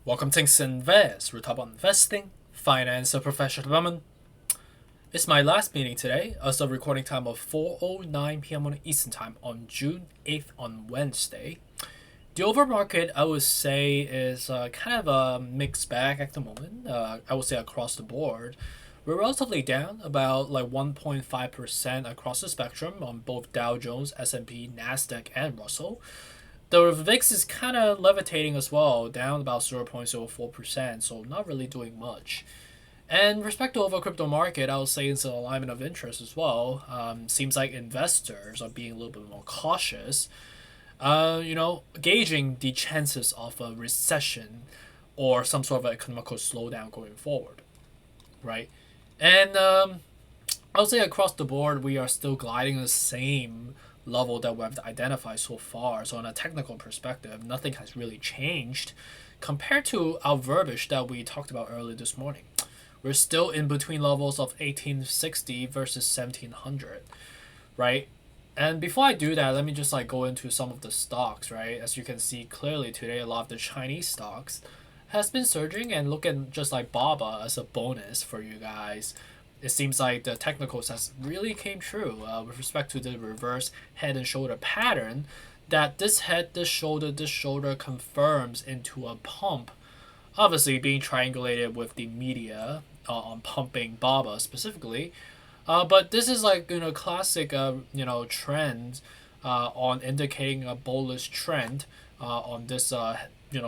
Welcome to Invest. We're talking about investing, finance, and professional development. It's my last meeting today, as of recording time of 4:09 p.m. on Eastern Time on June 8th on Wednesday. The overall market, I would say, is kind of a mixed bag at the moment. I would say across the board. We're relatively down, about like 1.5% across the spectrum on both Dow Jones, S&P, Nasdaq, and Russell. The VIX is kind of levitating as well, down about 0.04%, so not really doing much. And with respect to overall crypto market, I would say it's an alignment of interest as well. Seems like investors are being a little bit more cautious, gauging the chances of a recession or some sort of economical slowdown going forward, right? And I would say across the board, we are still gliding the same level that we've identified so far. So on a technical perspective, nothing has really changed compared to our verbiage that we talked about earlier this morning. We're still in between levels of 1860 versus 1700, right? And before I do that, let me just go into some of the stocks, right? As you can see clearly today, a lot of the Chinese stocks has been surging and looking just like BABA as a bonus for you guys. It seems like the technicals has really came true with respect to the reverse head and shoulder pattern, that this head, this shoulder confirms into a pump, obviously being triangulated with the media on pumping BABA specifically. But this is classic trend on indicating a bullish trend on this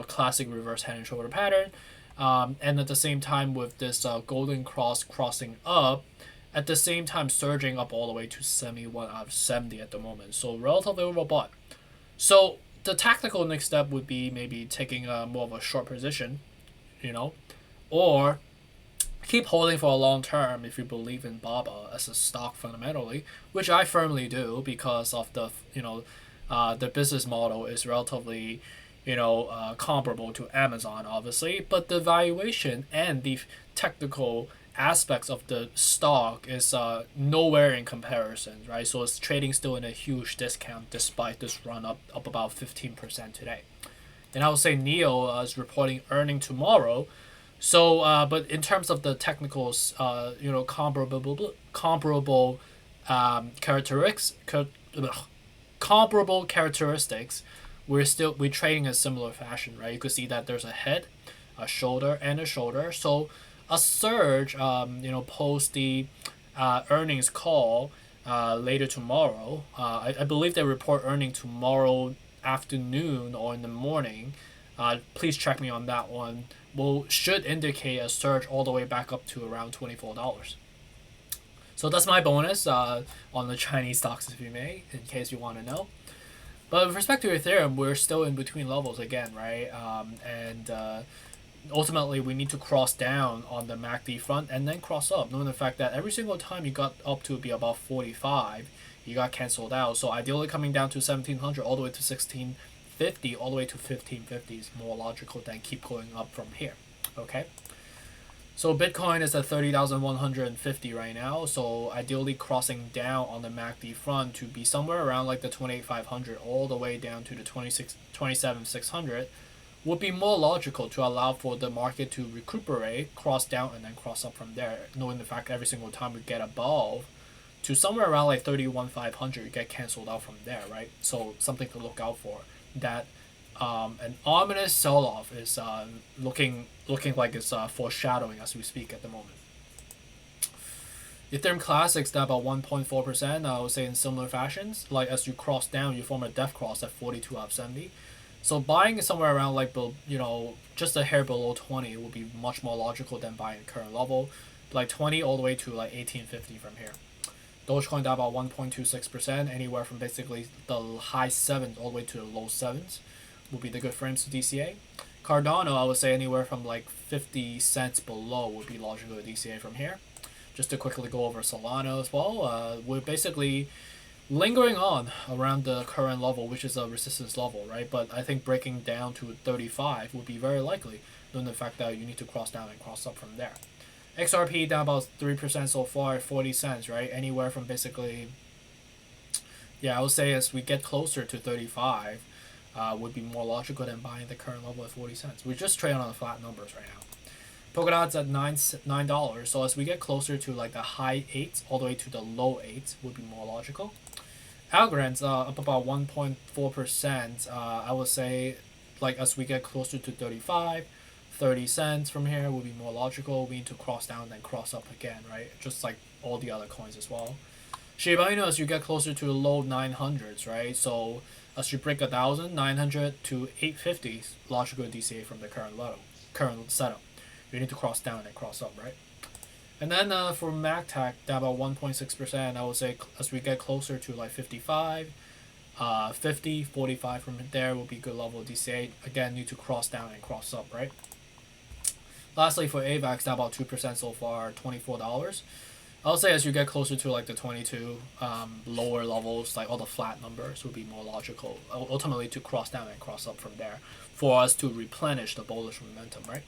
classic reverse head and shoulder pattern. And at the same time with this golden cross crossing up, at the same time surging up all the way to 71 out of 70 at the moment. So relatively overbought. So the tactical next step would be maybe taking more of a short position, or keep holding for a long term if you believe in BABA as a stock fundamentally, which I firmly do because of the business model is relatively comparable to Amazon, obviously, but the valuation and the technical aspects of the stock is nowhere in comparison, right? So it's trading still in a huge discount despite this run up about 15% today. Then I would say NEO is reporting earning tomorrow. So, but in terms of the technicals, comparable characteristics, we're trading in a similar fashion, right? You could see that there's a head, a shoulder, and a shoulder. So a surge, post the earnings call later tomorrow. I believe they report earning tomorrow afternoon or in the morning. Please check me on that one. Should indicate a surge all the way back up to around $24. So that's my bonus on the Chinese stocks, if you may, in case you want to know. But with respect to Ethereum, we're still in between levels again, right? And ultimately, we need to cross down on the MACD front and then cross up, knowing the fact that every single time you got up to be about 45, you got canceled out. So ideally, coming down to 1700 all the way to 1650, all the way to 1550 is more logical than keep going up from here, okay? So Bitcoin is at 30,150 right now. So ideally crossing down on the MACD front to be somewhere around like the 28,500 all the way down to the 27,600 would be more logical to allow for the market to recuperate, cross down, and then cross up from there. Knowing the fact every single time we get above to somewhere around like 31,500, you get canceled out from there, right? So something to look out for. That an ominous sell-off is looking like it's foreshadowing as we speak at the moment. Ethereum Classic's down about 1.4%. I would say in similar fashions. Like as you cross down, you form a death cross at 42 out of 70. So buying somewhere around just a hair below 20 would be much more logical than buying at current level. Like 20 all the way to like 1850 from here. Dogecoin down about 1.26%, anywhere from basically the high 7s all the way to the low 7s. Will be the good frames to DCA. Cardano, I would say anywhere from like 50 cents below would be logical to DCA from here. Just to quickly go over Solana as well, we're basically lingering on around the current level, which is a resistance level, right? But I think breaking down to 35 would be very likely, knowing the fact that you need to cross down and cross up from there. XRP down about 3% so far at 40 cents, right? Anywhere from basically, I would say as we get closer to 35, would be more logical than buying the current level at 40 cents. We're just trading on the flat numbers right now. Polkadot's at $9. So as we get closer to like the high 8s all the way to the low 8s would be more logical. Algorand's up about 1.4%. I would say like as we get closer to 30 cents from here would be more logical. We need to cross down and cross up again, right? Just like all the other coins as well. Shiba Inu, as you get closer to the low 900s, right? So as you break 1,000, 900 to 850 logical DCA from the current setup. You need to cross down and cross up, right? And then for MATIC, down about 1.6%. I would say as we get closer to like 55, 50, 45 from there will be good level of DCA. Again, need to cross down and cross up, right? Lastly, for AVAX, down about 2% so far, $24. I would say as you get closer to like the 22 lower levels, like all the flat numbers would be more logical. Ultimately, to cross down and cross up from there for us to replenish the bullish momentum, right?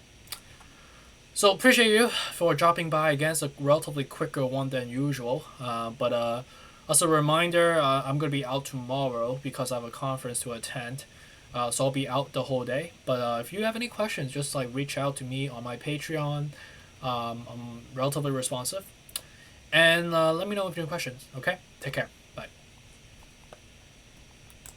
So appreciate you for dropping by again. It's a relatively quicker one than usual. But as a reminder, I'm going to be out tomorrow because I have a conference to attend. So I'll be out the whole day. But if you have any questions, just like reach out to me on my Patreon. I'm relatively responsive. And let me know if you have questions. Okay? Take care.